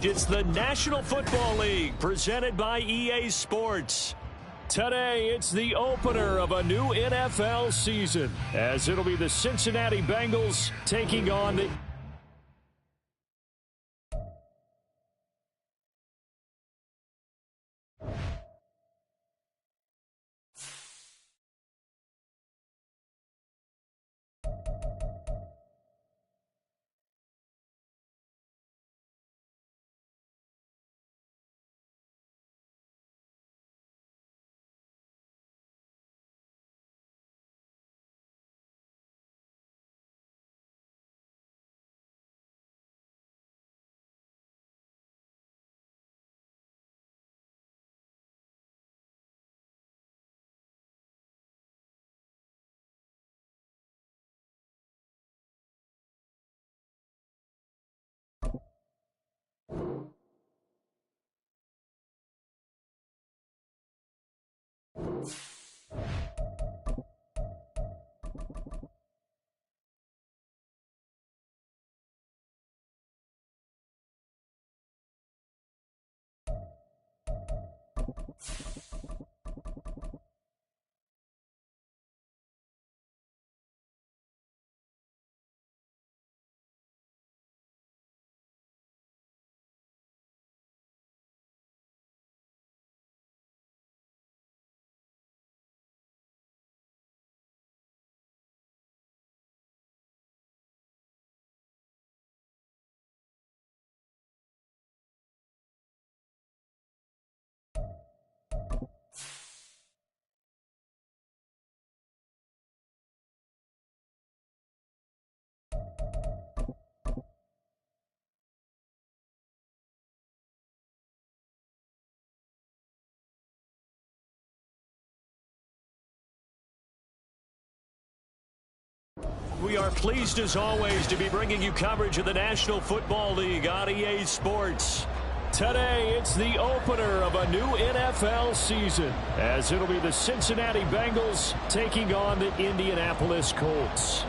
It's the National Football League presented by EA Sports. Today, it's the opener of a new NFL season, as it'll be the Cincinnati Bengals taking on the... We are pleased, as always, to be bringing you coverage of the National Football League on EA Sports. Today, it's the opener of a new NFL season, as it'll be the Cincinnati Bengals taking on the Indianapolis Colts.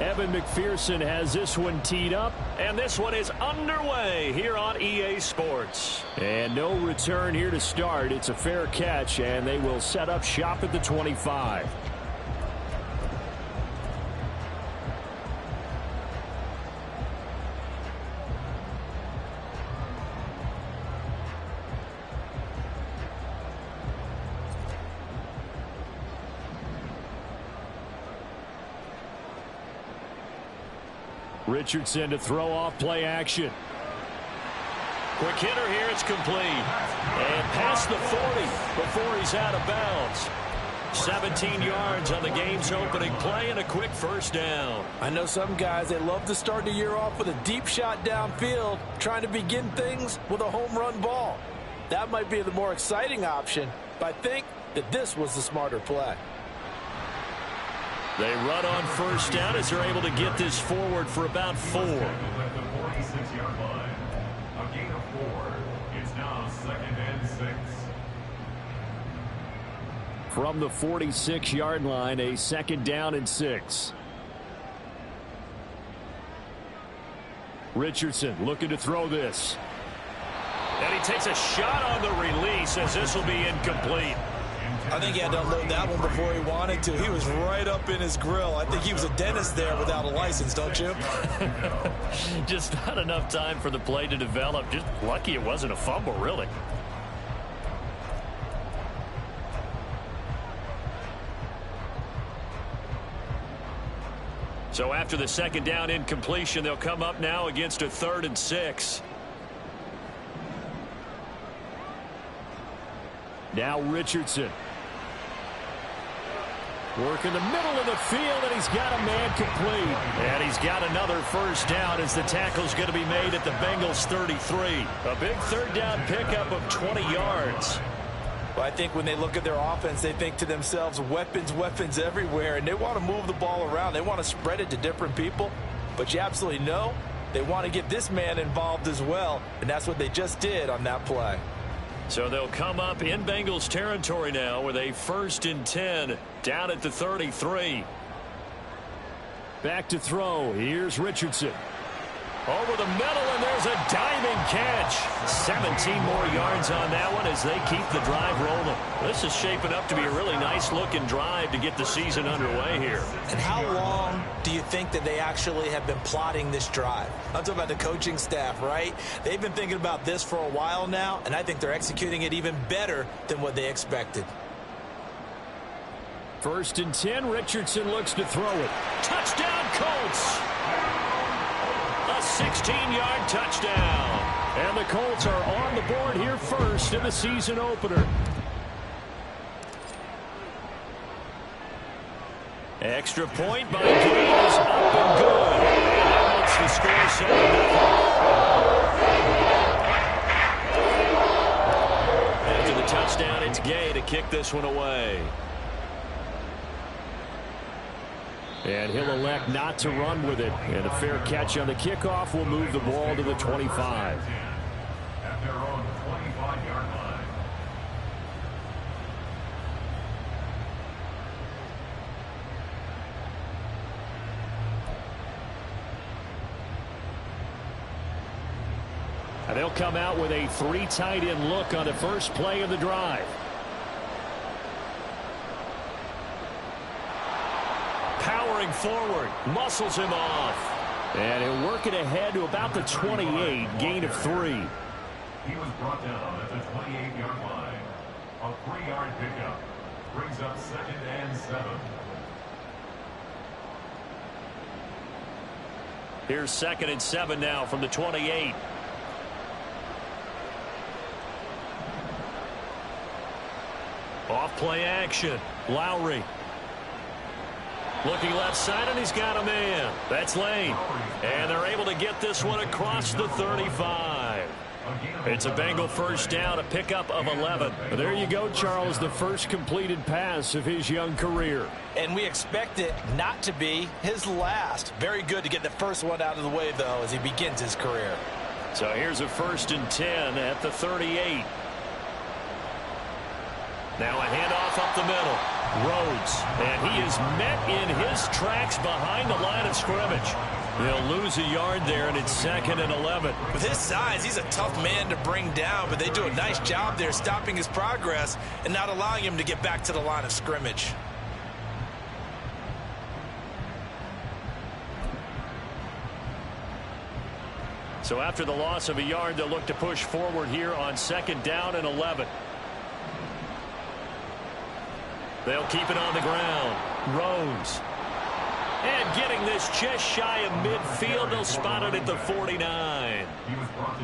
Evan McPherson has this one teed up, and this one is underway here on EA Sports. And no return here to start. It's a fair catch, and they will set up shop at the 25. Richardson to throw off play action. Quick hitter here, it's complete. And past the 40 before he's out of bounds. 17 yards on the game's opening play and a quick first down. I know some guys, they love to start the year off with a deep shot downfield, trying to begin things with a home run ball. That might be the more exciting option, but I think that this was the smarter play. They run on first down as they're able to get this forward for about 4. At the 46-yard line, a gain of 4. It's now 2nd and 6. From the 46-yard line, a 2nd down and 6. Richardson looking to throw this. And he takes a shot on the release as this will be incomplete. I think he had to unload that one before he wanted to. He was right up in his grill. I think he was a dentist there without a license, don't you? Just not enough time for the play to develop. Just lucky it wasn't a fumble, really. So after the 2nd down incompletion, they'll come up now against a 3rd and 6. Now Richardson. Work in the middle of the field, and he's got a man complete. And he's got another first down as the tackle's going to be made at the Bengals 33. A big 3rd down pickup of 20 yards. Well, I think when they look at their offense, they think to themselves, weapons, weapons everywhere, and they want to move the ball around. They want to spread it to different people. But you absolutely know they want to get this man involved as well, and that's what they just did on that play. So they'll come up in Bengals territory now with a 1st and 10 down at the 33. Back to throw. Here's Richardson. Over the middle, and there's a diving catch. 17 more yards on that one as they keep the drive rolling. This is shaping up to be a really nice-looking drive to get the season underway here. And how long do you think that they actually have been plotting this drive? I'm talking about the coaching staff, right? They've been thinking about this for a while now, and I think they're executing it even better than what they expected. 1st and 10. Richardson looks to throw it. Touchdown, Colts! A 16-yard touchdown. And the Colts are on the board here first in the season opener. Extra point by Gales, up and good. And that makes the score 7-0. After the touchdown, it's Gay to kick this one away. And he'll elect not to run with it. And a fair catch on the kickoff will move the ball to the 25. At their own 25-yard line. And they'll come out with a 3 tight end look on the first play of the drive. Powering forward, muscles him off. And he'll work it ahead to about the 28, gain of 3. He was brought down at the 28-yard line. A 3-yard pickup brings up 2nd and 7. Here's 2nd and 7 now from the 28. Off play action. Lowry. Looking left side, and he's got a man. That's Lane. And they're able to get this one across the 35. It's a Bengal first down, a pickup of 11. There you go, Charles, the first completed pass of his young career. And we expect it not to be his last. Very good to get the first one out of the way, though, as he begins his career. So here's a 1st and 10 at the 38. Now a handoff up the middle. Rhodes, and he is met in his tracks behind the line of scrimmage. They'll lose a yard there, and it's 2nd and 11. With his size, he's a tough man to bring down, but they do a nice job there stopping his progress and not allowing him to get back to the line of scrimmage. So after the loss of a yard, they'll look to push forward here on 2nd down and 11. They'll keep it on the ground. Rhodes. And getting this just shy of midfield. They'll spot it at the 49.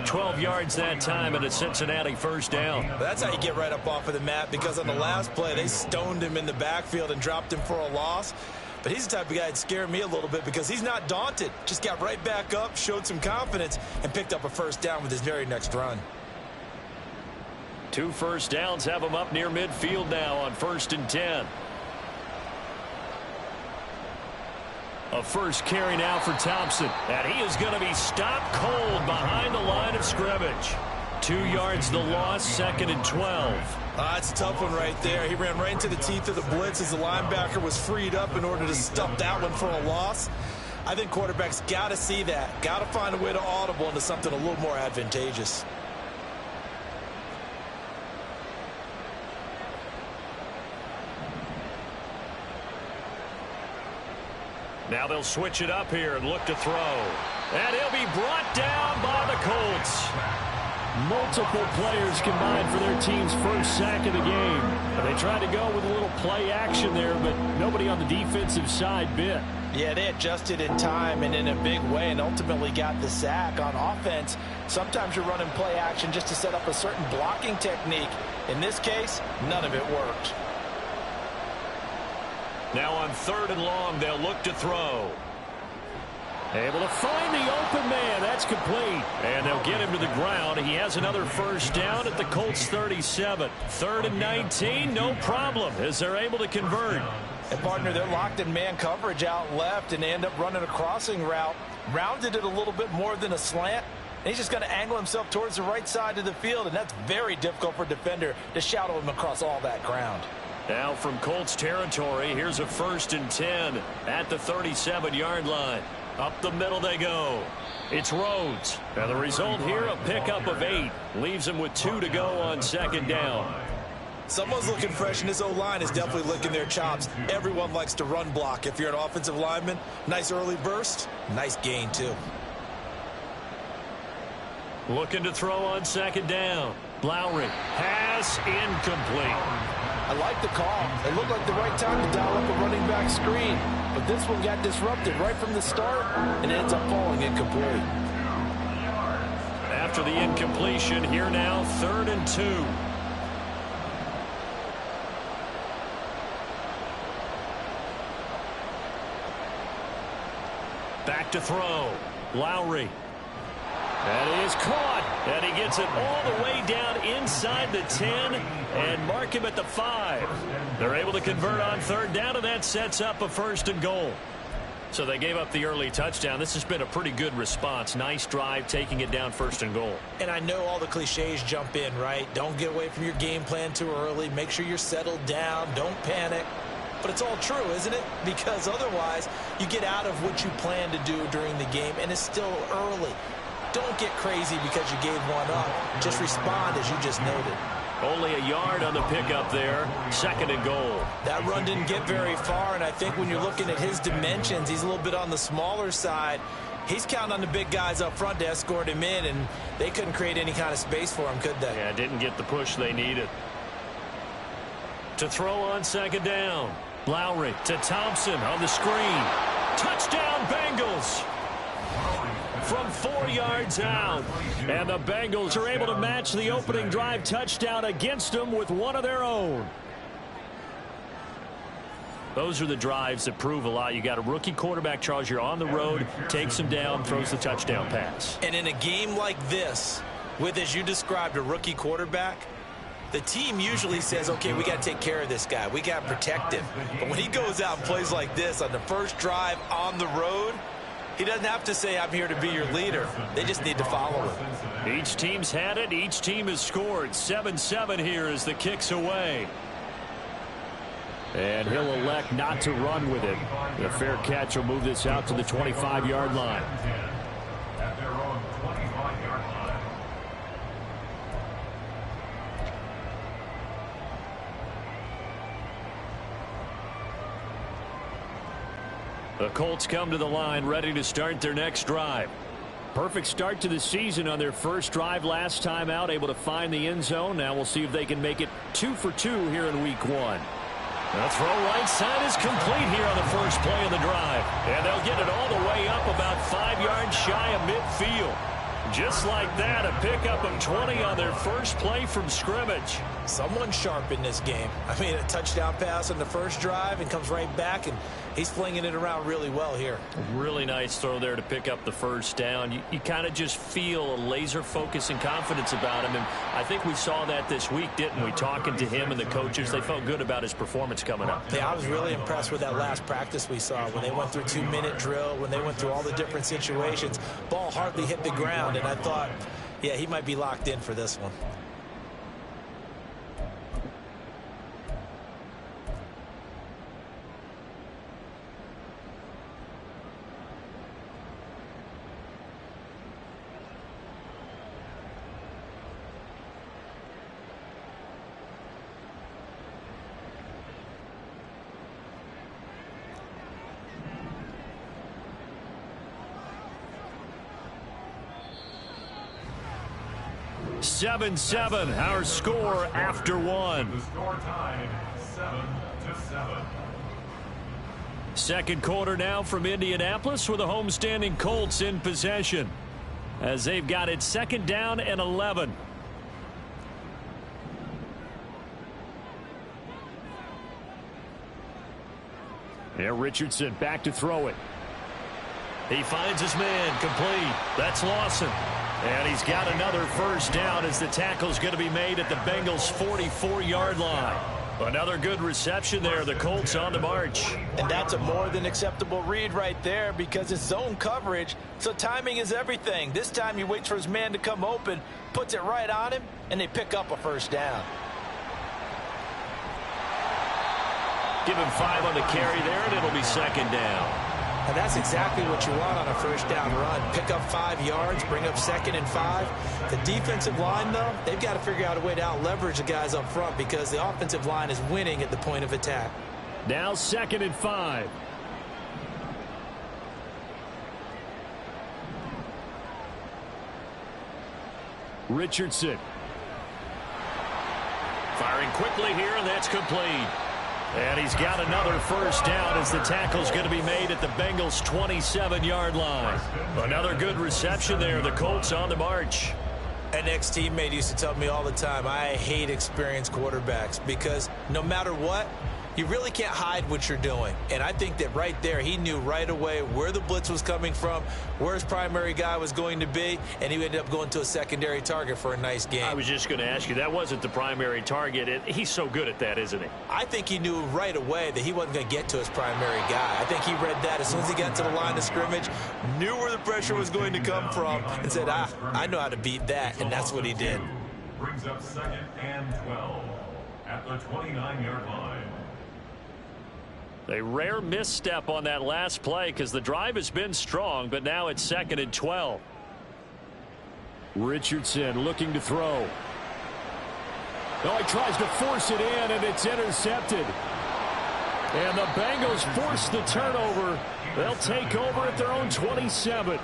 12 yards that time and a Cincinnati first down. That's how you get right up off of the mat, because on the last play, they stoned him in the backfield and dropped him for a loss. But he's the type of guy that scared me a little bit because he's not daunted. Just got right back up, showed some confidence, and picked up a first down with his very next run. 2 first downs have him up near midfield now on 1st and 10. A first carry now for Thompson. And he is going to be stopped cold behind the line of scrimmage. 2 yards the loss, 2nd and 12. That's a tough one right there. He ran right into the teeth of the blitz as the linebacker was freed up in order to stuff that one for a loss. I think quarterbacks got to see that. Got to find a way to audible into something a little more advantageous. Now they'll switch it up here and look to throw. And he'll be brought down by the Colts. Multiple players combined for their team's first sack of the game. And they tried to go with a little play action there, but nobody on the defensive side bit. Yeah, they adjusted in time and in a big way and ultimately got the sack. On offense, sometimes you're running play action just to set up a certain blocking technique. In this case, none of it worked. Now on 3rd and long, they'll look to throw. Able to find the open man. That's complete. And they'll get him to the ground. He has another first down at the Colts 37. 3rd and 19, no problem, as they're able to convert. And, partner, they're locked in man coverage out left, and they end up running a crossing route. Rounded it a little bit more than a slant. And he's just going to angle himself towards the right side of the field, and that's very difficult for a defender to shadow him across all that ground. Now from Colts territory, here's a 1st and 10 at the 37-yard line. Up the middle they go. It's Rhodes. And the result here, a pickup of 8. Leaves him with 2 to go on 2nd down. Someone's looking fresh, and this O-line is definitely licking their chops. Everyone likes to run block. If you're an offensive lineman, nice early burst, nice gain too. Looking to throw on 2nd down. Lowry. Pass incomplete. I like the call. It looked like the right time to dial up a running back screen. But this one got disrupted right from the start, and it ends up falling incomplete. After the incompletion, here now, 3rd and 2. Back to throw. Lowry. And he is caught. And he gets it all the way down inside the 10 and mark him at the 5. They're able to convert on 3rd down, and that sets up a 1st and goal. So they gave up the early touchdown. This has been a pretty good response. Nice drive, taking it down 1st and goal. And I know all the cliches jump in, right? Don't get away from your game plan too early. Make sure you're settled down. Don't panic. But it's all true, isn't it? Because otherwise, you get out of what you plan to do during the game, and it's still early. Don't get crazy because you gave one up. Just respond as you just noted. Only a yard on the pickup there. 2nd and goal. That run didn't get very far, and I think when you're looking at his dimensions, he's a little bit on the smaller side. He's counting on the big guys up front to escort him in, and they couldn't create any kind of space for him, could they? Yeah, didn't get the push they needed. To throw on 2nd down. Lowry to Thompson on the screen. Touchdown, Bengals! From 4 yards out. And the Bengals are able to match the opening drive touchdown against them with one of their own. Those are the drives that prove a lot. You got a rookie quarterback, Charles. You're on the road, takes him down, throws the touchdown pass. And in a game like this, with, as you described, a rookie quarterback, the team usually says, okay, we got to take care of this guy. We got to protect him. But when he goes out and plays like this on the first drive on the road, he doesn't have to say, I'm here to be your leader. They just need to follow him. Each team's had it. Each team has scored. 7-7 here as the kick's away. And he'll elect not to run with it. The fair catch will move this out to the 25-yard line. At their own 25-yard line. The Colts come to the line ready to start their next drive. Perfect start to the season on their first drive last time out, able to find the end zone. Now we'll see if they can make it 2 for 2 here in week 1. The throw right side is complete here on the first play of the drive. And they'll get it all the way up about 5 yards shy of midfield. Just like that, a pickup of 20 on their first play from scrimmage. Someone sharp in this game. I mean, a touchdown pass on the first drive and comes right back, and he's flinging it around really well here. Really nice throw there to pick up the first down. You kind of just feel a laser focus and confidence about him, and I think we saw that this week, didn't we? Talking to him and the coaches, they felt good about his performance coming up. Yeah, I was really impressed with that last practice we saw when they went through 2-minute drill, when they went through all the different situations. Ball hardly hit the ground, and I thought, yeah, he might be locked in for this one. Seven, our score after one. The score tied 7-7. Second quarter now from Indianapolis with the homestanding Colts in possession as they've got it 2nd down and 11. Yeah, Richardson back to throw it. He finds his man complete. That's Lawson. And he's got another first down as the tackle's going to be made at the Bengals' 44-yard line. Another good reception there. The Colts on the march. And that's a more than acceptable read right there because it's zone coverage, so timing is everything. This time he waits for his man to come open, puts it right on him, and they pick up a first down. Give him 5 on the carry there, and it'll be second down. And that's exactly what you want on a first down run. Pick up 5 yards, bring up 2nd and 5. The defensive line, though, they've got to figure out a way to out-leverage the guys up front because the offensive line is winning at the point of attack. Now 2nd and 5. Richardson. Firing quickly here, and that's complete. And he's got another first down as the tackle's going to be made at the Bengals' 27-yard line. Another good reception there. The Colts on the march. An ex-teammate used to tell me all the time, I hate experienced quarterbacks because no matter what, you really can't hide what you're doing. And I think that right there, he knew right away where the blitz was coming from, where his primary guy was going to be, and he ended up going to a secondary target for a nice game. I was just going to ask you, that wasn't the primary target. He's so good at that, isn't he? I think he knew right away that he wasn't going to get to his primary guy. I think he read that as soon as he got to the line of scrimmage, knew where the pressure was going to come from, and said, I know how to beat that, and that's what he did. Brings up 2nd and 12 at the 29-yard line. A rare misstep on that last play because the drive has been strong, but now it's 2nd and 12. Richardson looking to throw. Oh, he tries to force it in, and it's intercepted. And the Bengals force the turnover. They'll take over at their own 27.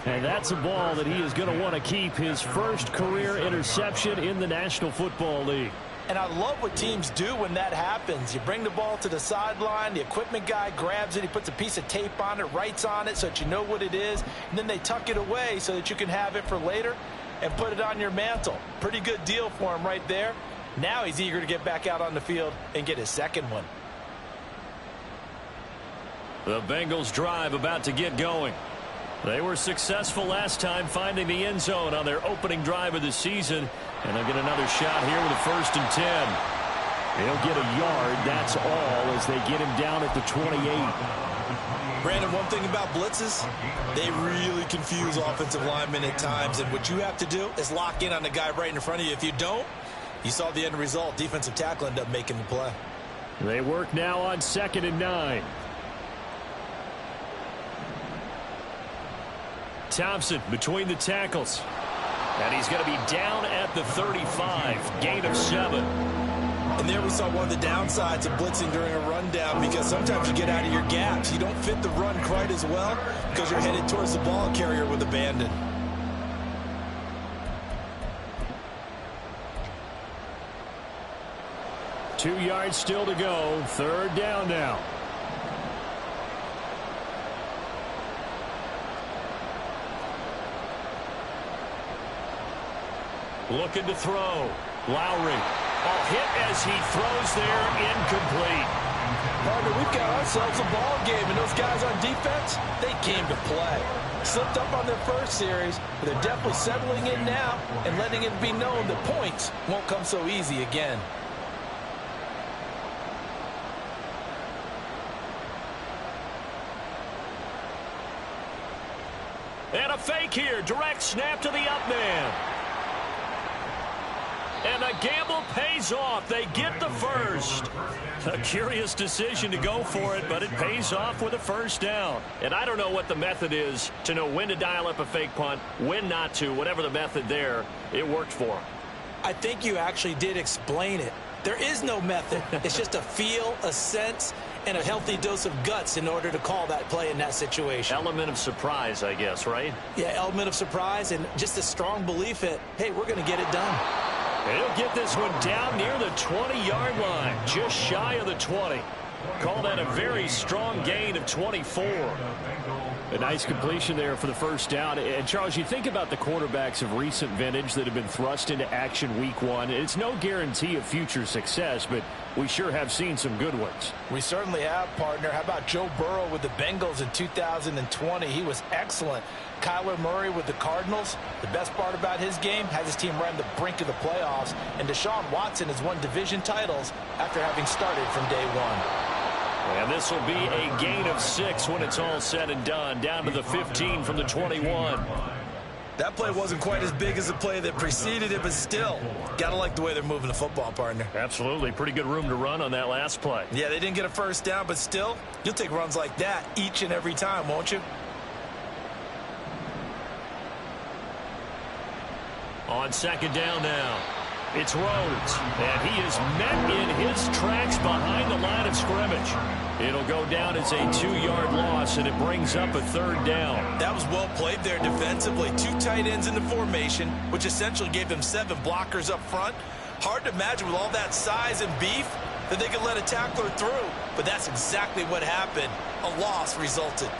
And that's a ball that he is going to want to keep, his first career interception in the National Football League. And I love what teams do when that happens. You bring the ball to the sideline, the equipment guy grabs it, he puts a piece of tape on it, writes on it so that you know what it is, and then they tuck it away so that you can have it for later and put it on your mantle. Pretty good deal for him right there. Now he's eager to get back out on the field and get his second one. The Bengals drive about to get going. They were successful last time finding the end zone on their opening drive of the season. And they'll get another shot here with a 1st and 10. They'll get a yard, that's all, as they get him down at the 28. Brandon, one thing about blitzes, they really confuse offensive linemen at times. And what you have to do is lock in on the guy right in front of you. If you don't, you saw the end result. Defensive tackle ended up making the play. They work now on 2nd and 9. Thompson between the tackles. And he's going to be down at the 35. Gain of 7. And there we saw one of the downsides of blitzing during a rundown because sometimes you get out of your gaps. You don't fit the run quite as well because you're headed towards the ball carrier with abandon. Two yards still to go. 3rd down now. Looking to throw. Lowry. Ball hit as he throws there. Incomplete. Partner, we've got ourselves a ball game, and those guys on defense, they came to play. Slipped up on their first series, but they're definitely settling in now and letting it be known that points won't come so easy again. And a fake here. Direct snap to the up man. And the gamble pays off. They get the first. A curious decision to go for it, but it pays off with a first down. And I don't know what the method is to know when to dial up a fake punt, when not to, whatever the method there, it worked for him. I think you actually did explain it. There is no method. It's just a feel, a sense, and a healthy dose of guts in order to call that play in that situation. Element of surprise, I guess, right? Yeah, element of surprise and just a strong belief that, hey, we're going to get it done. And he'll get this one down near the 20-yard line, just shy of the 20. Call that a very strong gain of 24. A nice completion there for the first down. And, Charles, you think about the quarterbacks of recent vintage that have been thrust into action week one. It's no guarantee of future success, but we sure have seen some good ones. We certainly have, partner. How about Joe Burrow with the Bengals in 2020? He was excellent. Kyler Murray with the Cardinals. The best part about his game, has his team right on the brink of the playoffs. And Deshaun Watson has won division titles after having started from day one. And this will be a gain of 6 when it's all said and done, down to the 15 from the 21. That play wasn't quite as big as the play that preceded it, but still, gotta like the way they're moving the football, partner. Absolutely. Pretty good room to run on that last play. Yeah, they didn't get a first down, but still, you'll take runs like that each and every time, won't you? On second down now, it's Rhodes, and he is met in his tracks behind the line of scrimmage. It'll go down as a 2-yard loss, and it brings up a third down. That was well played there defensively. 2 tight ends in the formation, which essentially gave them 7 blockers up front. Hard to imagine with all that size and beef that they could let a tackler through, but that's exactly what happened. A loss resulted.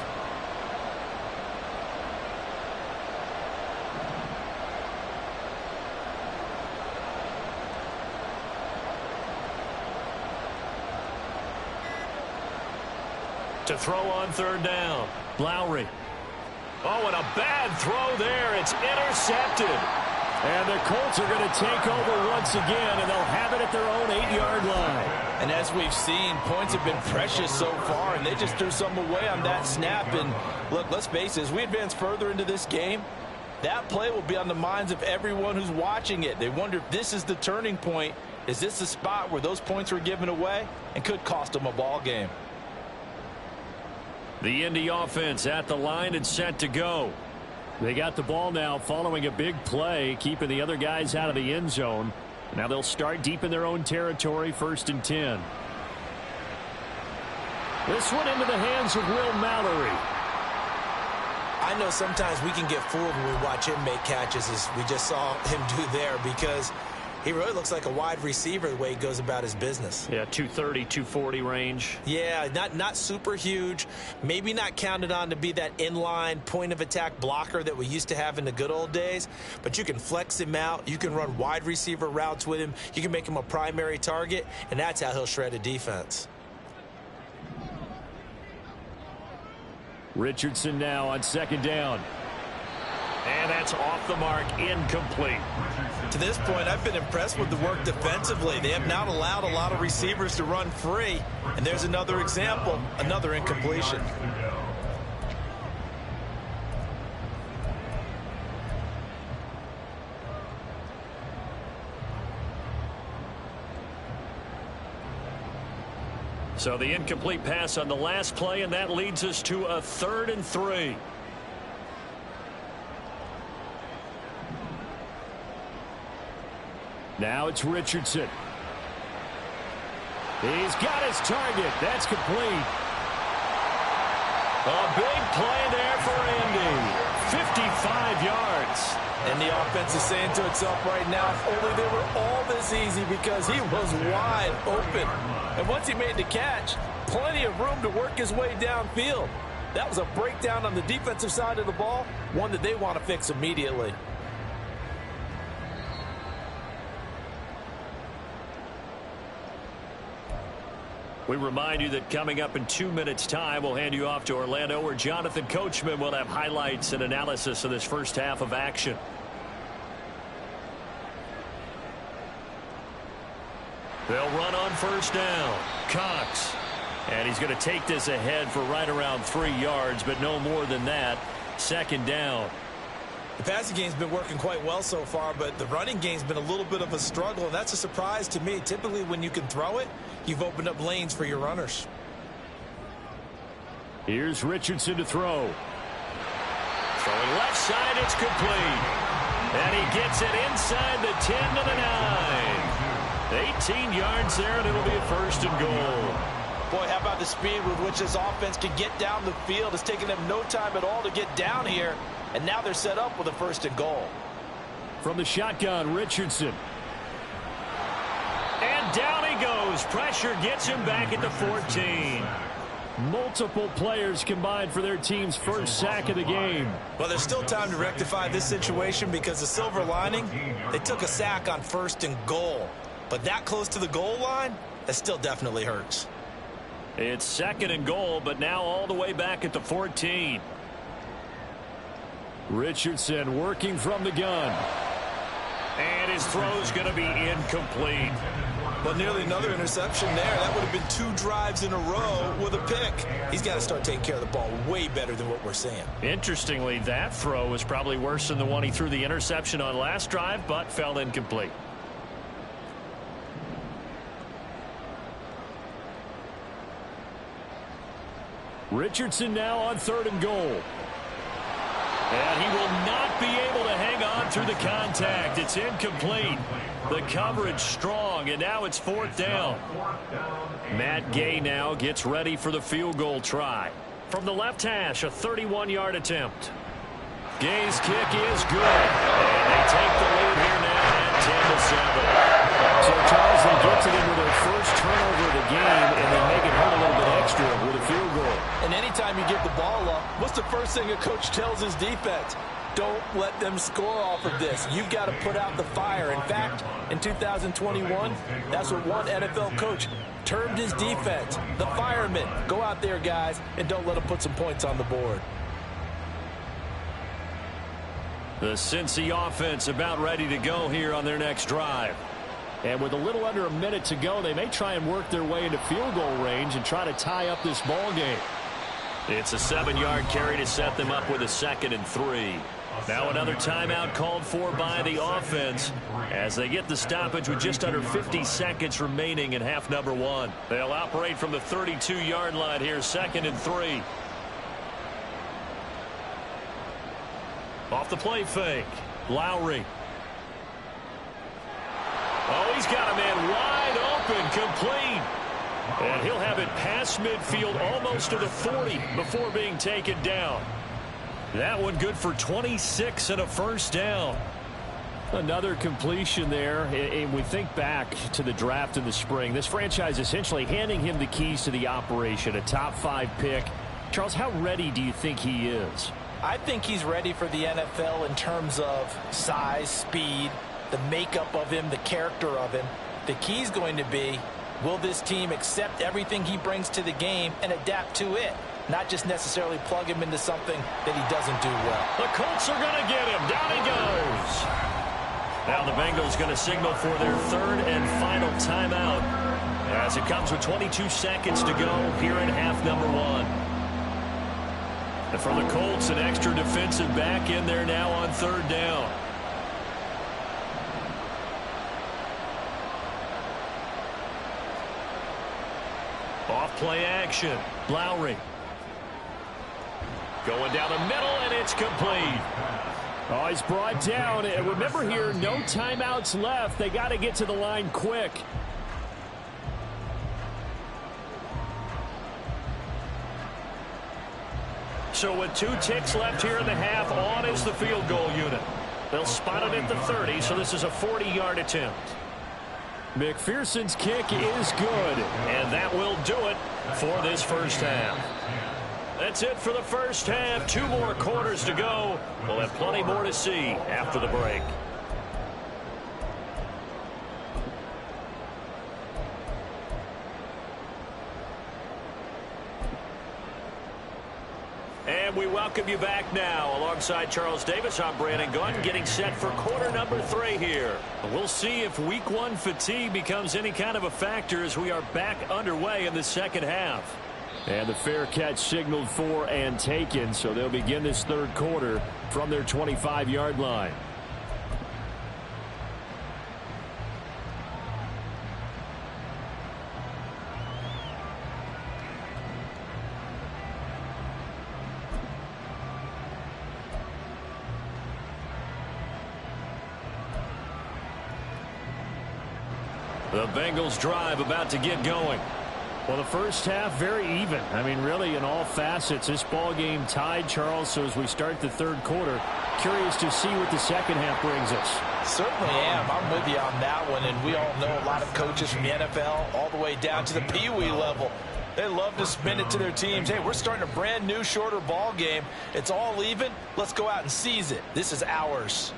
To throw on third down, Lowry. Oh, and a bad throw there. It's intercepted. And the Colts are going to take over once again, and they'll have it at their own 8-yard line. And as we've seen, points have been precious so far, and they just threw some away on that snap. And look, let's face it, as we advance further into this game, that play will be on the minds of everyone who's watching it. They wonder if this is the turning point. Is this the spot where those points were given away and could cost them a ball game? The Indy offense at the line and set to go. They got the ball now following a big play, keeping the other guys out of the end zone. Now they'll start deep in their own territory, 1st and 10. This one into the hands of Will Mallory. I know sometimes we can get fooled when we watch him make catches, as we just saw him do there, because he really looks like a wide receiver the way he goes about his business. Yeah, 230, 240 range. Yeah, not super huge. Maybe not counted on to be that inline point-of-attack blocker that we used to have in the good old days. But you can flex him out. You can run wide receiver routes with him. You can make him a primary target, and that's how he'll shred a defense. Richardson now on second down. And that's off the mark, incomplete. To this point, I've been impressed with the work defensively. They have not allowed a lot of receivers to run free. And there's another example, another incompletion. So the incomplete pass on the last play, and that leads us to a 3rd and 3. Now it's Richardson. He's got his target. That's complete. A big play there for Indy. 55 yards. And the offense is saying to itself right now, if only they were all this easy, because he was wide open. And once he made the catch, plenty of room to work his way downfield. That was a breakdown on the defensive side of the ball, one that they want to fix immediately. We remind you that coming up in 2 minutes' time, we'll hand you off to Orlando, where Jonathan Coachman will have highlights and analysis of this first half of action. They'll run on first down. Cox. And he's going to take this ahead for right around 3 yards, but no more than that. Second down. The passing game's been working quite well so far, but the running game's been a little bit of a struggle, and that's a surprise to me. Typically, when you can throw it, you've opened up lanes for your runners. Here's Richardson to throw. Throwing left side, it's complete. And he gets it inside the 10 to the 9. 18 yards there, and it'll be a 1st and goal. Boy, how about the speed with which this offense can get down the field? It's taken them no time at all to get down here. And now they're set up with a 1st and goal. From the shotgun, Richardson. And down he goes. Pressure gets him back at the 14. Multiple players combined for their team's first sack of the game. Well, there's still time to rectify this situation because the silver lining, they took a sack on 1st and goal. But that close to the goal line, that still definitely hurts. It's 2nd and goal, but now all the way back at the 14. Richardson working from the gun. And his throw's going to be incomplete. But nearly another interception there. That would have been 2 drives in a row with a pick. He's got to start taking care of the ball way better than what we're seeing. Interestingly, that throw was probably worse than the one he threw the interception on last drive, but fell incomplete. Richardson now on 3rd and goal. And he will not be able to hang on through the contact. It's incomplete. The coverage strong, and now it's 4th down. Matt Gay now gets ready for the field goal try. From the left hash, a 31-yard attempt. Gay's kick is good. And they take the lead here now at 10-7. So, Charles, they get to them with their first turnover of the game, and they make it hurt a little bit extra with a field goal. And anytime you give the ball up, what's the first thing a coach tells his defense? Don't let them score off of this. You've got to put out the fire. In fact, in 2021, that's what one NFL coach termed his defense. The firemen. Go out there, guys, and don't let them put some points on the board. The Cincy offense about ready to go here on their next drive. And with a little under a minute to go, they may try and work their way into field goal range and try to tie up this ball game. It's a 7-yard carry to set them up with a 2nd and 3. Now another timeout called for by the offense as they get the stoppage with just under 50 seconds remaining in half number 1. They'll operate from the 32-yard line here, 2nd and 3. Off the play fake, Lowry. Oh, he's got a man wide open, complete. And he'll have it past midfield almost to the 40 before being taken down. That one good for 26 and a first down. Another completion there, and we think back to the draft in the spring. This franchise essentially handing him the keys to the operation, a top 5 pick. Charles, how ready do you think he is? I think he's ready for the NFL in terms of size, speed, the makeup of him, the character of him. The key's going to be, will this team accept everything he brings to the game and adapt to it? Not just necessarily plug him into something that he doesn't do well. The Colts are going to get him. Down he goes. Now the Bengals going to signal for their 3rd and final timeout as it comes with 22 seconds to go here in half number 1. And for the Colts, an extra defensive back in there now on 3rd down. Off play action. Lowry. Going down the middle, and it's complete. Oh, he's brought down. And remember here, no timeouts left. They got to get to the line quick. So with 2 ticks left here in the half, on is the field goal unit. They'll spot it at the 30, so this is a 40-yard attempt. McPherson's kick is good. And that will do it for this first half. That's it for the first half. 2 more quarters to go. We'll have plenty more to see after the break. And we welcome you back now. Alongside Charles Davis, I'm Brandon Gunn, getting set for quarter number 3 here. We'll see if week 1 fatigue becomes any kind of a factor as we are back underway in the second half. And the fair catch signaled for and taken, so they'll begin this 3rd quarter from their 25-yard line. The Bengals drive about to get going. Well, the first half, very even. I mean, really, in all facets, this ball game tied, Charles. So as we start the 3rd quarter, curious to see what the second half brings us. Certainly am. I'm with you on that one. And we all know a lot of coaches from the NFL all the way down to the Pee Wee level. They love to spin it to their teams. Hey, we're starting a brand new, shorter ball game. It's all even. Let's go out and seize it. This is ours.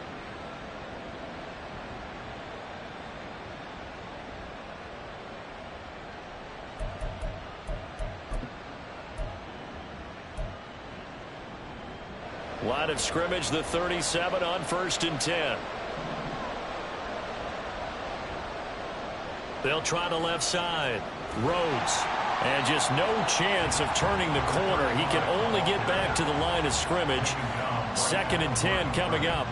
Line of scrimmage, the 37 on 1st and 10. They'll try the left side. Rhodes. And just no chance of turning the corner. He can only get back to the line of scrimmage. 2nd and 10 coming up.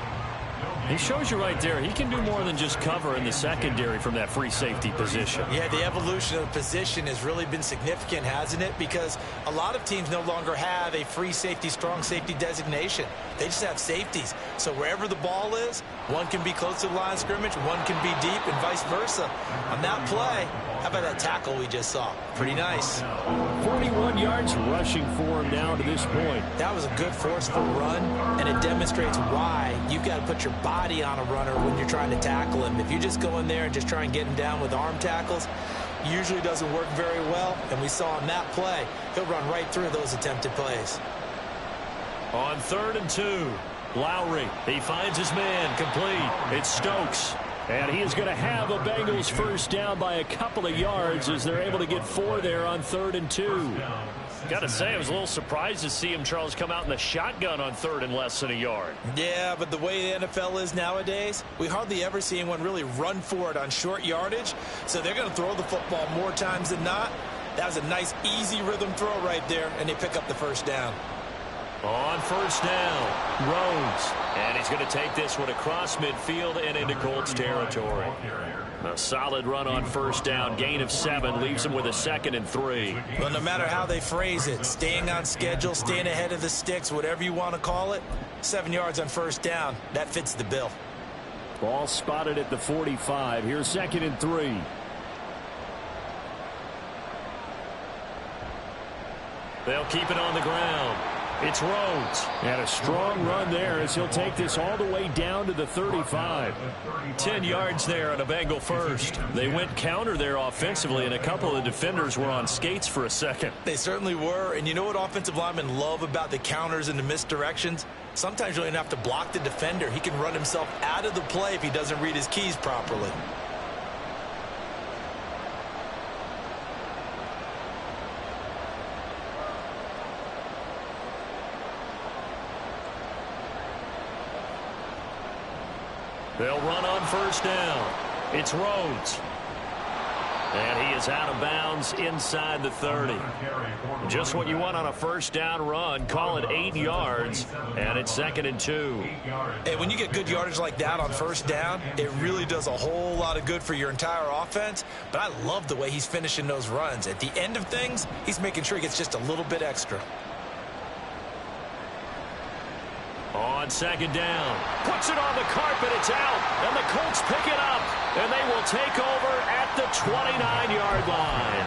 He shows you right there, he can do more than just cover in the secondary from that free safety position. Yeah, the evolution of the position has really been significant, hasn't it? Because a lot of teams no longer have a free safety, strong safety designation. They just have safeties. So wherever the ball is, one can be close to the line of scrimmage, one can be deep, and vice versa. On that play, how about that tackle we just saw? Pretty nice. 41 yards rushing for him now to this point. That was a good forceful run, and it demonstrates why you've got to put your body on a runner when you're trying to tackle him. If you just go in there and just try and get him down with arm tackles, usually doesn't work very well, and we saw on that play, he'll run right through those attempted plays. On 3rd and 2, Lowry, he finds his man, complete. It's Stokes. And he is going to have a Bengals first down by a couple of yards as they're able to get 4 there on 3rd and 2. Got to say, I was a little surprised to see him, Charles, come out in the shotgun on 3rd and less than a yard. Yeah, but the way the NFL is nowadays, we hardly ever see anyone really run for it on short yardage. So they're going to throw the football more times than not. That was a nice, easy rhythm throw right there, and they pick up the first down. On 1st down, Rhodes. And he's going to take this one across midfield and into Colts territory. A solid run on 1st down. Gain of 7 leaves him with a 2nd and 3. Well, no matter how they phrase it, staying on schedule, staying ahead of the sticks, whatever you want to call it, 7 yards on 1st down, that fits the bill. Ball spotted at the 45. Here's 2nd and 3. They'll keep it on the ground. It's Rhodes. And a strong run there as he'll take this all the way down to the 35. 10 yards there on a Bengal first. They went counter there offensively, and a couple of defenders were on skates for a second. They certainly were. And you know what offensive linemen love about the counters and the misdirections? Sometimes you don't even have to block the defender. He can run himself out of the play if he doesn't read his keys properly. They'll run on 1st down. It's Rhodes. And he is out of bounds inside the 30. Just what you want on a 1st down run. Call it 8 yards. And it's 2nd and 2. Hey, when you get good yardage like that on 1st down, it really does a whole lot of good for your entire offense. But I love the way he's finishing those runs. At the end of things, he's making sure he gets just a little bit extra. On 2nd down, puts it on the carpet, it's out, and the Colts pick it up, and they will take over at the 29-yard line.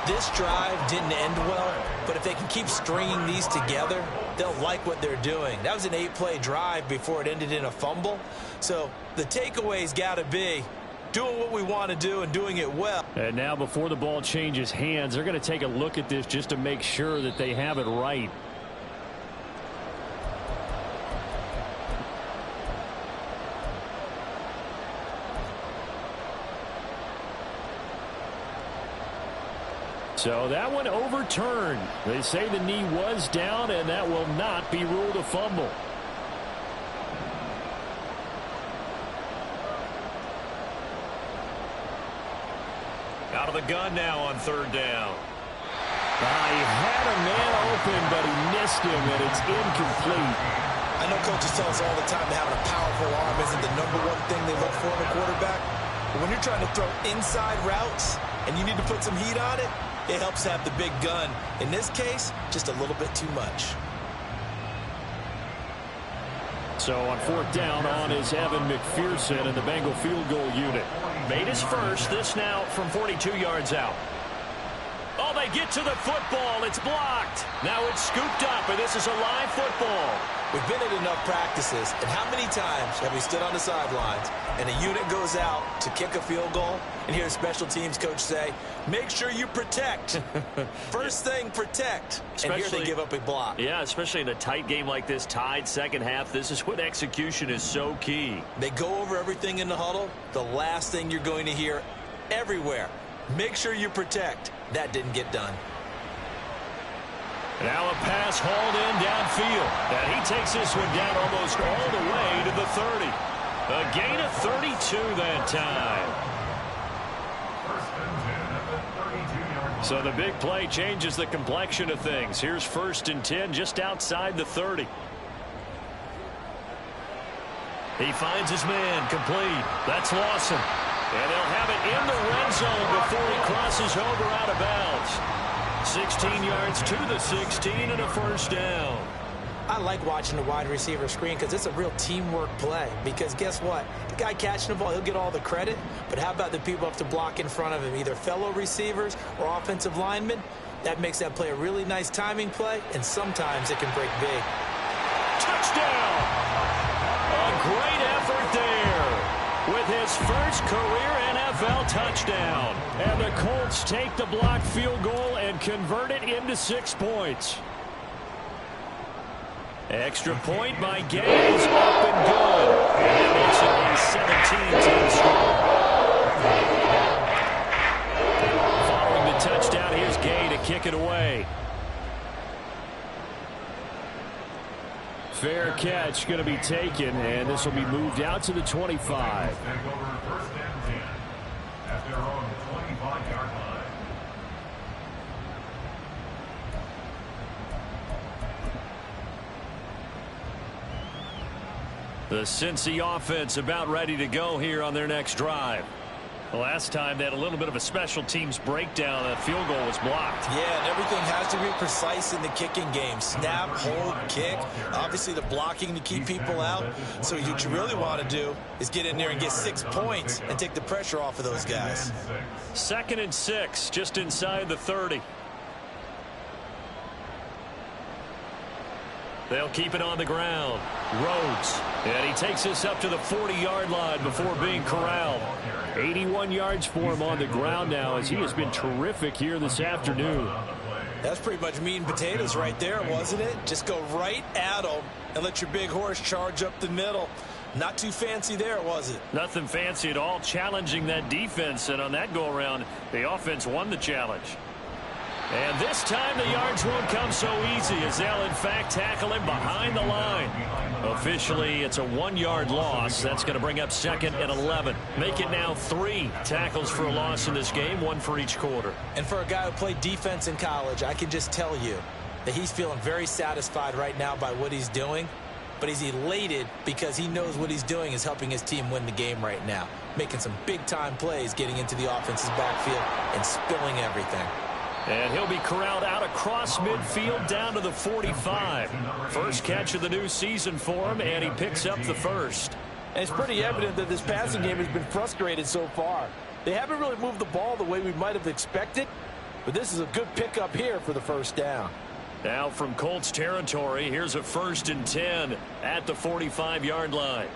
This drive didn't end well, but if they can keep stringing these together, they'll like what they're doing. That was an 8-play drive before it ended in a fumble, so the takeaway's got to be doing what we want to do and doing it well. And now before the ball changes hands, they're going to take a look at this just to make sure that they have it right. So that one overturned. They say the knee was down, and that will not be ruled a fumble. Out of the gun now on 3rd down. He had a man open, but he missed him, and it's incomplete. I know coaches tell us all the time that having a powerful arm isn't the #1 thing they look for in a quarterback. But when you're trying to throw inside routes and you need to put some heat on it, it helps have the big gun. In this case, just a little bit too much. So on 4th down, on is Evan McPherson and the Bengal field goal unit. Made his first. This now from 42 yards out. Oh, they get to the football. It's blocked. Now it's scooped up, and this is a live football. We've been at enough practices, and how many times have we stood on the sidelines and a unit goes out to kick a field goal and hear a special teams coach say, make sure you protect. First thing, protect. And here they give up a block. Yeah, especially in a tight game like this, tied second half. This is when execution is so key. They go over everything in the huddle. The last thing you're going to hear everywhere, make sure you protect. That didn't get done. Now a pass hauled in downfield. And he takes this one down almost all the way to the 30. A gain of 32 that time. First and 10 at the 32-yard line. So the big play changes the complexion of things. Here's first and 10 just outside the 30. He finds his man complete. That's Lawson. And they'll have it in the red zone before he crosses over out of bounds. 16 yards to the 16 and a first down. I like watching the wide receiver screen because it's a real teamwork play. Because guess what? The guy catching the ball, he'll get all the credit. But how about the people have to block in front of him, either fellow receivers or offensive linemen? That makes that play a really nice timing play, and sometimes it can break big. Touchdown! A great effort there with his first career NFL touchdown. And the Colts take the blocked field goal and convert it into 6 points. Extra point by Gay is up and good. And that makes it a 17-10 score. Following the touchdown, here's Gay to kick it away. Fair catch going to be taken, and this will be moved out to the 25. Take over first and 10 at their own 25-yard line. The Cincy offense about ready to go here on their next drive. Last time they had a little bit of a special teams breakdown. That field goal was blocked. Yeah, and everything has to be precise in the kicking game. Snap, hold, kick. Obviously the blocking to keep people out. So what you really want to do is get in there and get 6 points and take the pressure off of those guys. 2nd and 6, just inside the 30. They'll keep it on the ground. Rhodes. And he takes this up to the 40-yard line before being corralled. 81 yards for him on the ground now as he has been terrific here this afternoon. That's pretty much meat and potatoes right there, wasn't it? Just go right at him and let your big horse charge up the middle. Not too fancy there, was it? Nothing fancy at all, challenging that defense. And on that go-around, the offense won the challenge. And this time the yards won't come so easy as they'll, in fact, tackle him behind the line. Officially, it's a 1-yard loss. That's going to bring up 2nd and 11. Make it now 3 tackles for a loss in this game, 1 for each quarter. And for a guy who played defense in college, I can just tell you that he's feeling very satisfied right now by what he's doing. But he's elated because he knows what he's doing is helping his team win the game right now. Making some big-time plays, getting into the offense's backfield and spilling everything. And he'll be corralled out across midfield down to the 45. First catch of the new season for him, and he picks up the first. And it's pretty evident that this passing game has been frustrated so far. They haven't really moved the ball the way we might have expected, but this is a good pickup here for the first down. Now from Colts territory, here's a 1st and 10 at the 45-yard line.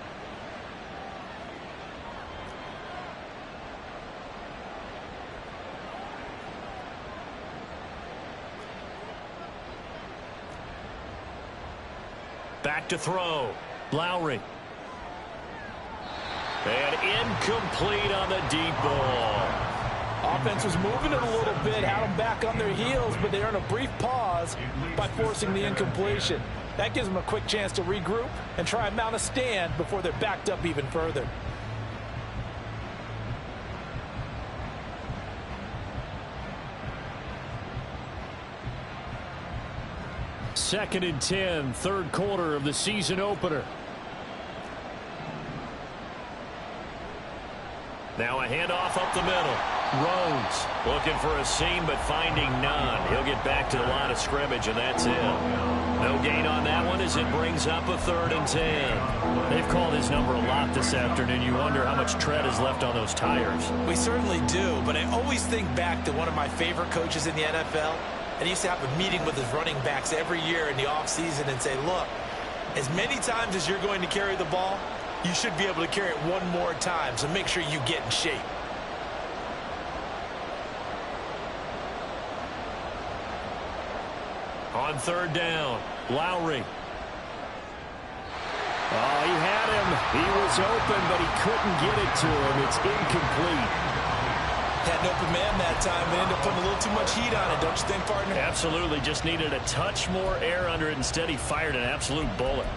Back to throw. Lowry. And incomplete on the deep ball. Offense was moving it a little bit, had them back on their heels, but they earn a brief pause by forcing the incompletion. That gives them a quick chance to regroup and try and mount a stand before they're backed up even further. Second and 10, 3rd quarter of the season opener. Now a handoff up the middle. Rhodes looking for a seam but finding none. He'll get back to the line of scrimmage, and that's it. No gain on that one as it brings up a 3rd and 10. They've called his number a lot this afternoon. You wonder how much tread is left on those tires. We certainly do, but I always think back to one of my favorite coaches in the NFL. And he used to have a meeting with his running backs every year in the offseason and say, look, as many times as you're going to carry the ball, you should be able to carry it one more time, so make sure you get in shape. On 3rd down, Lowry. Oh, he had him. He was open, but he couldn't get it to him. It's incomplete. Had an open man that time and ended up putting a little too much heat on it, don't you think, partner? Absolutely. Just needed a touch more air under it. Instead, he fired an absolute bullet.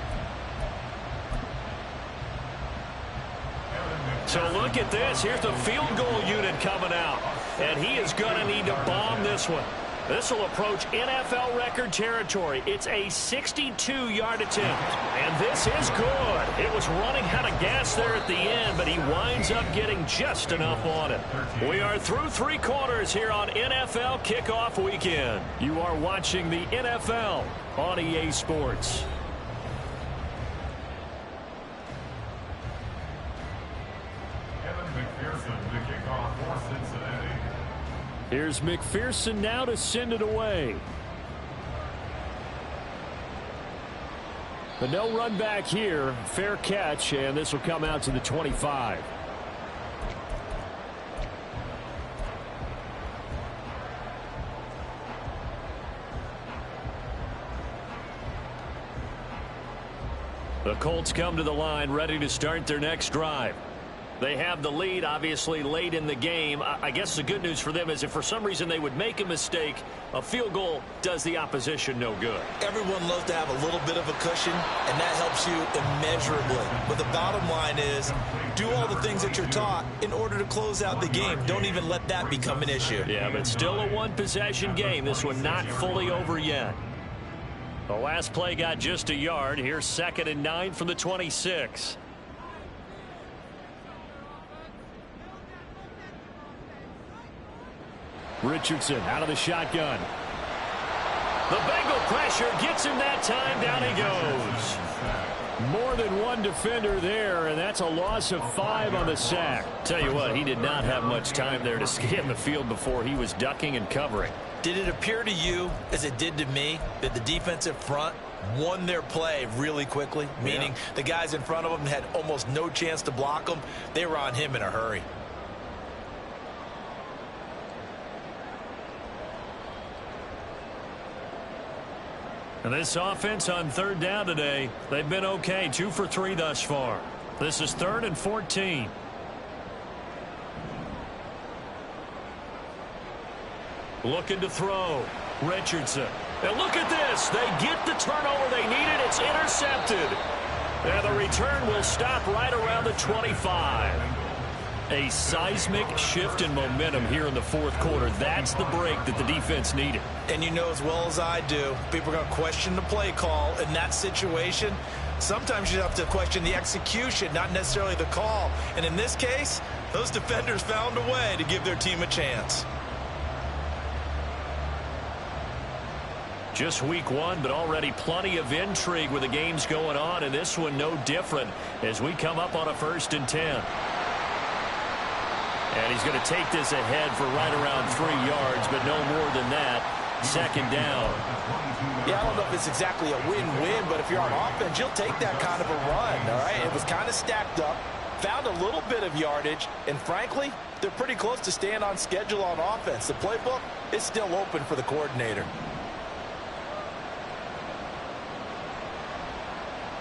So look at this. Here's the field goal unit coming out. And he is going to need to bomb this one. This will approach NFL record territory. It's a 62-yard attempt. And this is good. It was running out of gas there at the end, but he winds up getting just enough on it. We are through 3 quarters here on NFL Kickoff Weekend. You are watching the NFL on EA Sports. Here's McPherson now to send it away. But no run back here. Fair catch, and this will come out to the 25. The Colts come to the line ready to start their next drive. They have the lead, obviously, late in the game. I guess the good news for them is if for some reason they would make a mistake, a field goal does the opposition no good. Everyone loves to have a little bit of a cushion, and that helps you immeasurably. But the bottom line is, do all the things that you're taught in order to close out the game. Don't even let that become an issue. Yeah, but still a one-possession game. This one not fully over yet. The last play got just a yard. Here's 2nd and 9 from the 26. Richardson out of the shotgun. The Bengal pressure gets him that time. Down he goes. More than one defender there, and that's a loss of 5 on the sack. Tell you what, he did not have much time there to scan the field before he was ducking and covering. Did it appear to you, as it did to me, that the defensive front won their play really quickly? Meaning the guys in front of them had almost no chance to block him. They were on him in a hurry. And this offense on 3rd down today, they've been okay. 2 for 3 thus far. This is 3rd and 14. Looking to throw. Richardson. And look at this. They get the turnover they needed. It's intercepted. And the return will stop right around the 25. A seismic shift in momentum here in the 4th quarter. That's the break that the defense needed. And you know as well as I do, people are going to question the play call in that situation. Sometimes you have to question the execution, not necessarily the call. And in this case, those defenders found a way to give their team a chance. Just week 1, but already plenty of intrigue with the games going on, and this one no different as we come up on a 1st and 10. And he's going to take this ahead for right around 3 yards, but no more than that. 2nd down. Yeah, I don't know if it's exactly a win-win, but if you're on offense, you'll take that kind of a run, all right? It was kind of stacked up, found a little bit of yardage, and frankly, they're pretty close to staying on schedule on offense. The playbook is still open for the coordinator.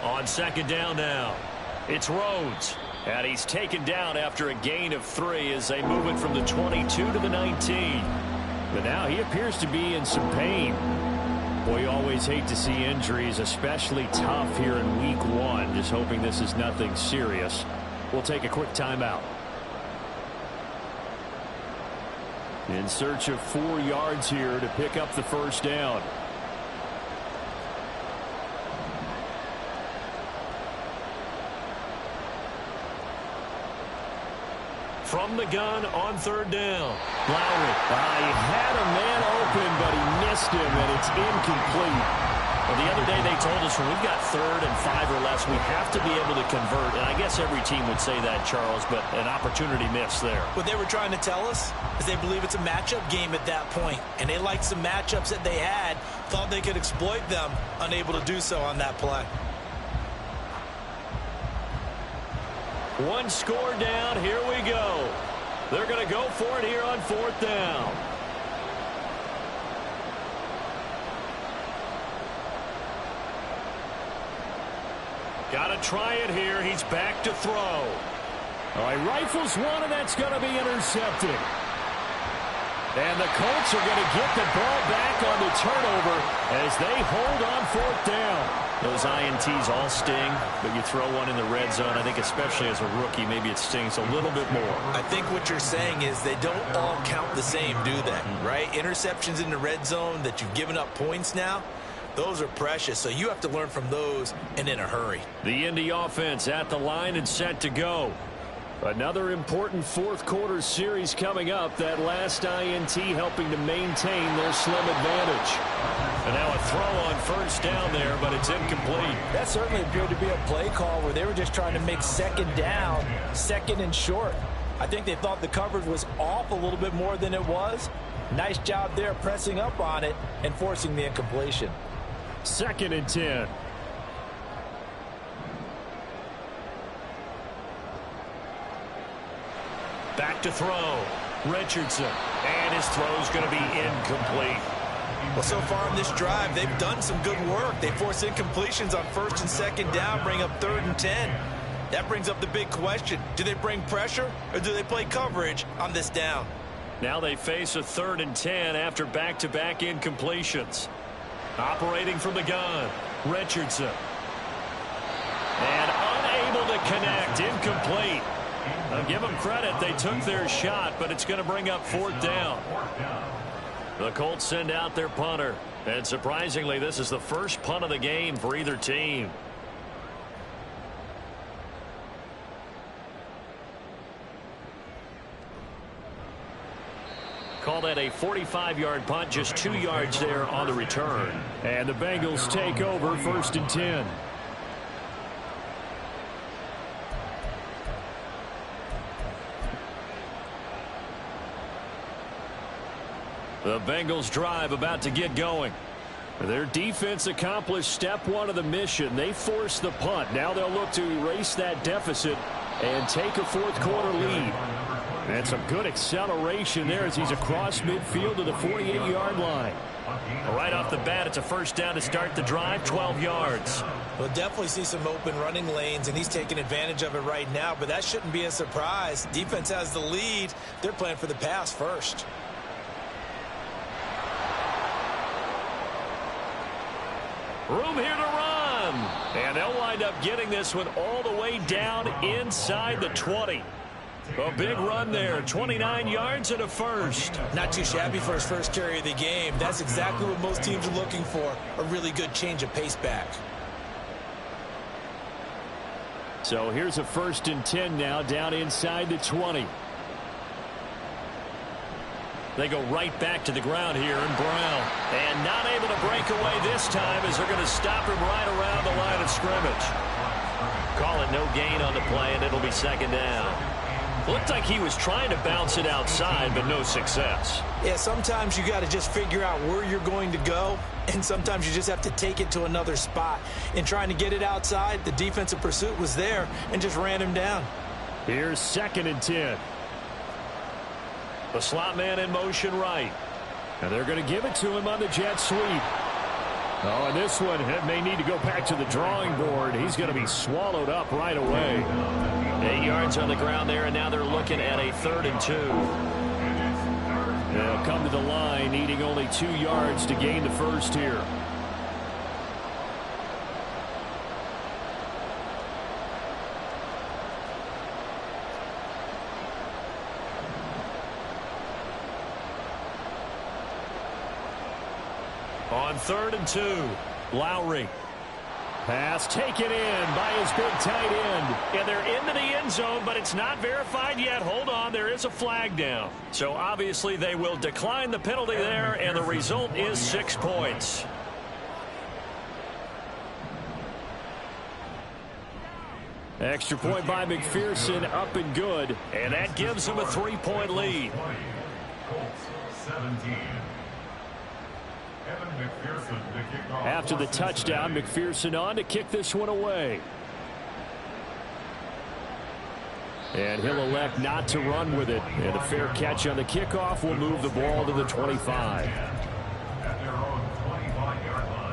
On 2nd down now, it's Rhodes. And he's taken down after a gain of 3 as they move it from the 22 to the 19. But now he appears to be in some pain. Boy, you always hate to see injuries, especially tough here in week 1. Just hoping this is nothing serious. We'll take a quick timeout. In search of 4 yards here to pick up the 1st down. from the gun on third down. Lowry. He had a man open, but he missed him, and it's incomplete. Well, the other day they told us when we've got 3rd and 5 or less, we have to be able to convert. And I guess every team would say that, Charles, but an opportunity missed there. What they were trying to tell us is they believe it's a matchup game at that point, and they liked some matchups that they had, thought they could exploit them, unable to do so on that play. One score down. Here we go. They're going to go for it here on 4th down. Got to try it here. He's back to throw. All right, rifles one, and that's going to be intercepted. And the Colts are going to get the ball back on the turnover as they hold on 4th down. Those INTs all sting, but you throw one in the red zone, I think especially as a rookie, maybe it stings a little bit more. I think what you're saying is they don't all count the same, do they? Right? Interceptions in the red zone that you've given up points now, those are precious, so you have to learn from those and in a hurry. The Indy offense at the line and set to go. Another important 4th quarter series coming up. That last INT helping to maintain their slim advantage. And now a throw on 1st down there, but it's incomplete. That certainly appeared to be a play call where they were just trying to make 2nd down, 2nd and short. I think they thought the coverage was off a little bit more than it was. Nice job there pressing up on it and forcing the incompletion. 2nd and 10. Back to throw. Richardson. And his throw's going to be incomplete. Well, so far on this drive, they've done some good work. They force incompletions on 1st and 2nd down, bring up 3rd and 10. That brings up the big question. Do they bring pressure or do they play coverage on this down? Now they face a 3rd and 10 after back-to-back incompletions. Operating from the gun, Richardson. And unable to connect, incomplete. I'll give them credit, they took their shot, but it's going to bring up 4th down. The Colts send out their punter. And surprisingly, this is the first punt of the game for either team. Call that a 45-yard punt, just 2 yards there on the return. And the Bengals take over 1st and 10. The Bengals drive about to get going. Their defense accomplished step 1 of the mission. They forced the punt. Now they'll look to erase that deficit and take a 4th quarter lead. And some good acceleration there as he's across midfield to the 48-yard line. Right off the bat, it's a 1st down to start the drive, 12 yards. We'll definitely see some open running lanes, and he's taking advantage of it right now, but that shouldn't be a surprise. Defense has the lead. They're playing for the pass first. Room here to run. And they'll wind up getting this one all the way down inside the 20. A big run there, 29 yards and a 1st. Not too shabby for his first carry of the game. That's exactly what most teams are looking for, a really good change of pace back. So here's a 1st and 10 now down inside the 20. They go right back to the ground here, and Brown. And not able to break away this time as they're going to stop him right around the line of scrimmage. Call it no gain on the play, and it'll be 2nd down. Looked like he was trying to bounce it outside, but no success. Yeah, sometimes you got to just figure out where you're going to go, and sometimes you just have to take it to another spot. In trying to get it outside, the defensive pursuit was there and just ran him down. Here's 2nd and 10. The slot man in motion right. And they're going to give it to him on the jet sweep. Oh, and this one may need to go back to the drawing board. He's going to be swallowed up right away. 8 yards on the ground there, and now they're looking at a 3rd and 2. They'll come to the line, needing only 2 yards to gain the 1st here. On 3rd and 2, Lowry. Pass taken in by his big tight end. And they're into the end zone, but it's not verified yet. Hold on, there is a flag down. So obviously they will decline the penalty there, and the result is 6 points. Extra point by McPherson, up and good. And that gives them a 3-point lead. Colts 17. After the touchdown, McPherson on to kick this one away. And he'll elect not to run with it. And a fair catch on the kickoff will move the ball to the 25. At their own 25-yard line.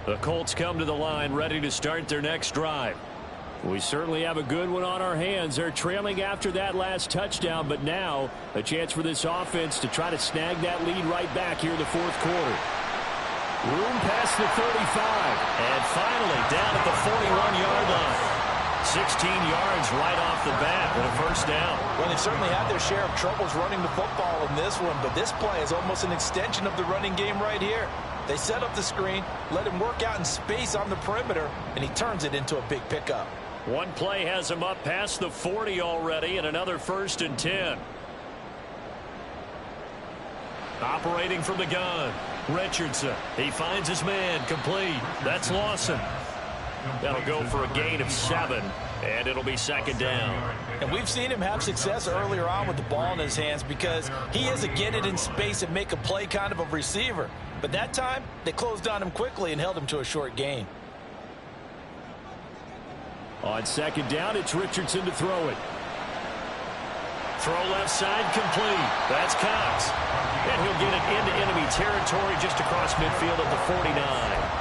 The Colts come to the line ready to start their next drive. We certainly have a good one on our hands. They're trailing after that last touchdown, but now a chance for this offense to try to snag that lead right back here in the fourth quarter. Room past the 35. And finally down at the 41-yard line. 16 yards right off the bat with a first down. Well, they certainly had their share of troubles running the football in this one, but this play is almost an extension of the running game right here. They set up the screen, let him work out in space on the perimeter, and he turns it into a big pickup. One play has him up past the 40 already, and another 1st and 10. Operating from the gun, Richardson. He finds his man, complete. That's Lawson. That'll go for a gain of 7, and it'll be 2nd down. And we've seen him have success earlier on with the ball in his hands because he is a get it in space and make a play kind of a receiver. But that time, they closed on him quickly and held him to a short gain. On 2nd down, it's Richardson to throw it. Throw left side, complete. That's Cox. And he'll get it into enemy territory just across midfield at the 49.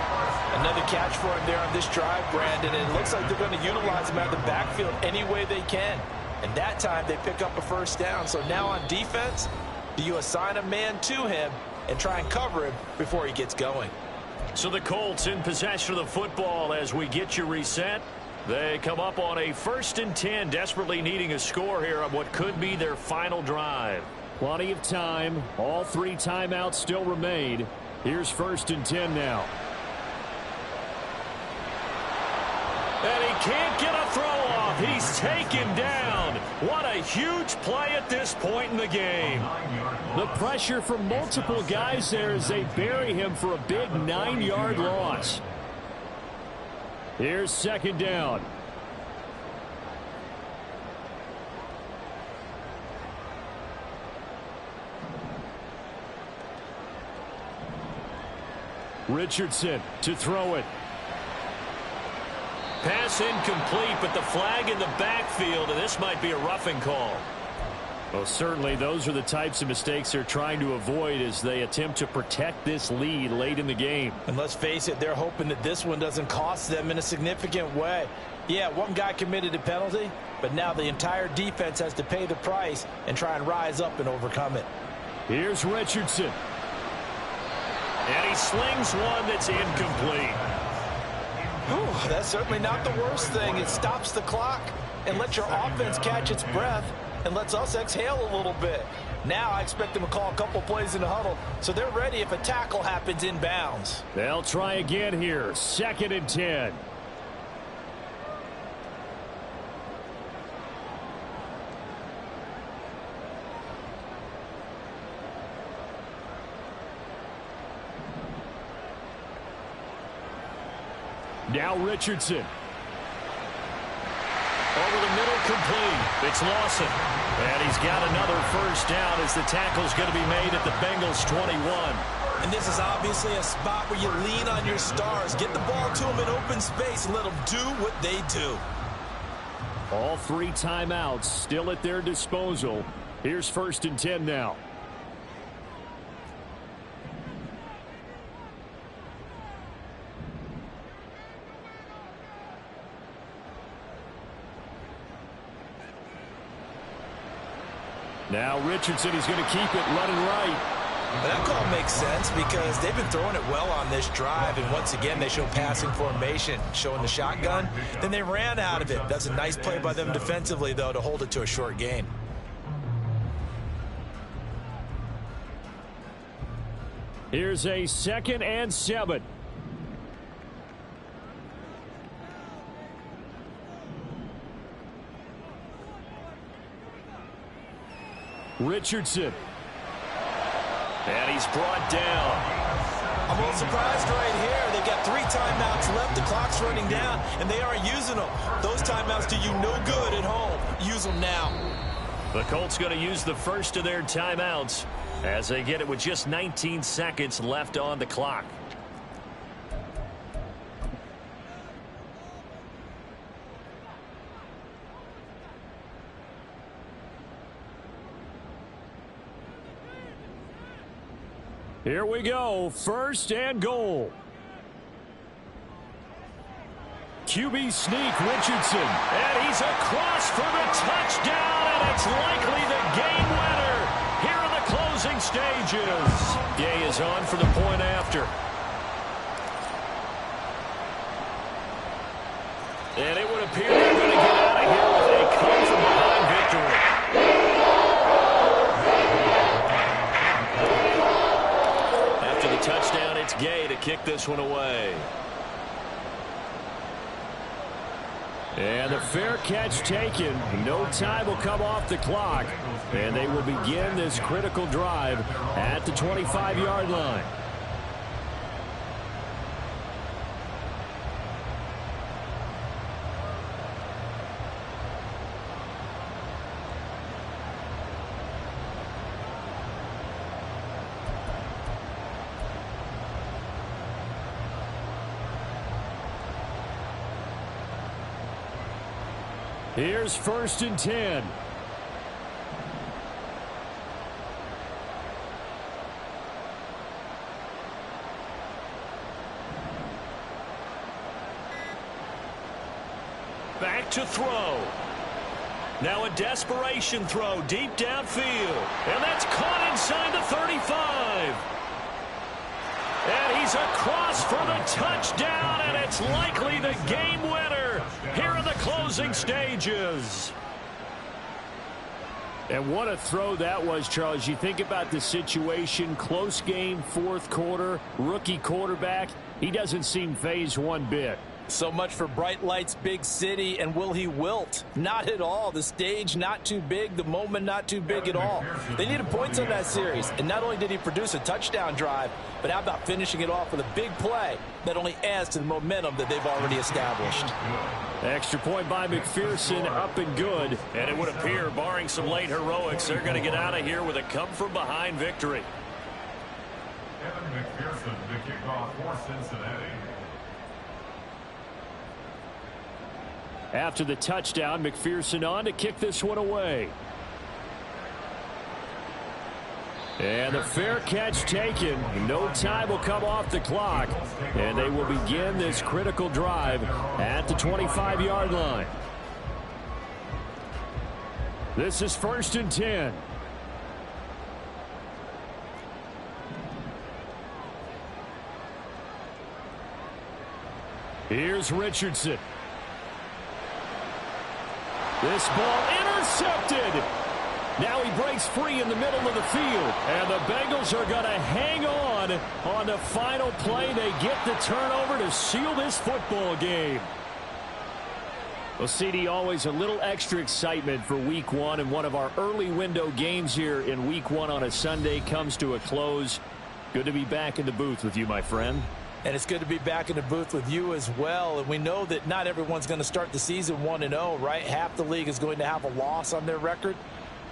Another catch for him there on this drive, Brandon, and it looks like they're going to utilize him out of the backfield any way they can. And that time, they pick up a first down. So now on defense, do you assign a man to him and try and cover him before he gets going? So the Colts in possession of the football as we get you reset. They come up on a 1st and 10, desperately needing a score here on what could be their final drive. Plenty of time. All 3 timeouts still remain. Here's 1st and 10 now. And he can't get a throw off. He's taken down. What a huge play at this point in the game. The pressure from multiple guys there as they bury him for a big 9-yard loss. Here's 2nd down. Richardson to throw it. Pass incomplete, but the flag in the backfield, and this might be a roughing call. Well, certainly those are the types of mistakes they're trying to avoid as they attempt to protect this lead late in the game. And let's face it, they're hoping that this one doesn't cost them in a significant way. Yeah, one guy committed a penalty, but now the entire defense has to pay the price and try and rise up and overcome it. Here's Richardson. And he slings one that's incomplete. Whew, that's certainly not the worst thing. It stops the clock and lets your offense catch its breath and lets us exhale a little bit. Now I expect them to call a couple plays in the huddle so they're ready if a tackle happens inbounds. They'll try again here. 2nd and 10. Now Richardson. Over the middle, complete. It's Lawson. And he's got another first down as the tackle's going to be made at the Bengals 21. And this is obviously a spot where you lean on your stars. Get the ball to them in open space and let them do what they do. All 3 timeouts still at their disposal. Here's 1st and 10 now. Now Richardson is going to keep it running right. But that call makes sense because they've been throwing it well on this drive, and once again they show passing formation, showing the shotgun. Then they ran out of it. That's a nice play by them defensively, though, to hold it to a short gain. Here's a 2nd and 7. Richardson. And he's brought down. I'm a little surprised right here. They've got 3 timeouts left. The clock's running down, and they aren't using them. Those timeouts do you no good at home. Use them now. The Colts going to use the first of their timeouts as they get it with just 19 seconds left on the clock. Here we go. 1st and goal. QB sneak, Richardson. And he's across for the touchdown, and it's likely the game winner here in the closing stages. Gay is on for the point after. And it would appear they're going to get out of here with a come-from-behind victory. After the touchdown, it's Gay to kick this one away. And the fair catch taken. No time will come off the clock. And they will begin this critical drive at the 25-yard line. Here's 1st and 10. Back to throw. Now a desperation throw deep downfield. And that's caught inside the 35. And he's across for the touchdown, and it's likely the game winner here in the closing stages. And what a throw that was, Charles. You think about the situation, close game, 4th quarter, rookie quarterback. He doesn't seem fazed one bit. So much for bright lights, big city, and will he wilt? Not at all. The stage not too big, the moment not too big at all. They needed points on that series, and not only did he produce a touchdown drive, but how about finishing it off with a big play that only adds to the momentum that they've already established. Extra point by McPherson, up and good. And it would appear, barring some late heroics, they're going to get out of here with a come-from-behind victory. Evan McPherson to kick off for Cincinnati. After the touchdown, McPherson on to kick this one away. And the fair catch taken. No time will come off the clock. And they will begin this critical drive at the 25-yard line. This is 1st and 10. Here's Richardson. This ball intercepted. Now he breaks free in the middle of the field. And the Bengals are going to hang on the final play. They get the turnover to seal this football game. Well, CD, always a little extra excitement for Week 1. And one of our early window games here in Week 1 on a Sunday comes to a close. Good to be back in the booth with you, my friend. And it's good to be back in the booth with you as well. And we know that not everyone's going to start the season 1-0, right? Half the league is going to have a loss on their record.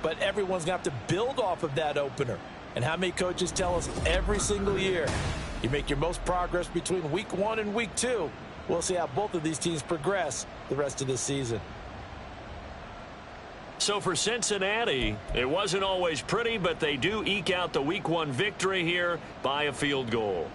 But everyone's going to have to build off of that opener. And how many coaches tell us every single year, you make your most progress between Week 1 and Week 2. We'll see how both of these teams progress the rest of this season. So for Cincinnati, it wasn't always pretty, but they do eke out the Week 1 victory here by a field goal.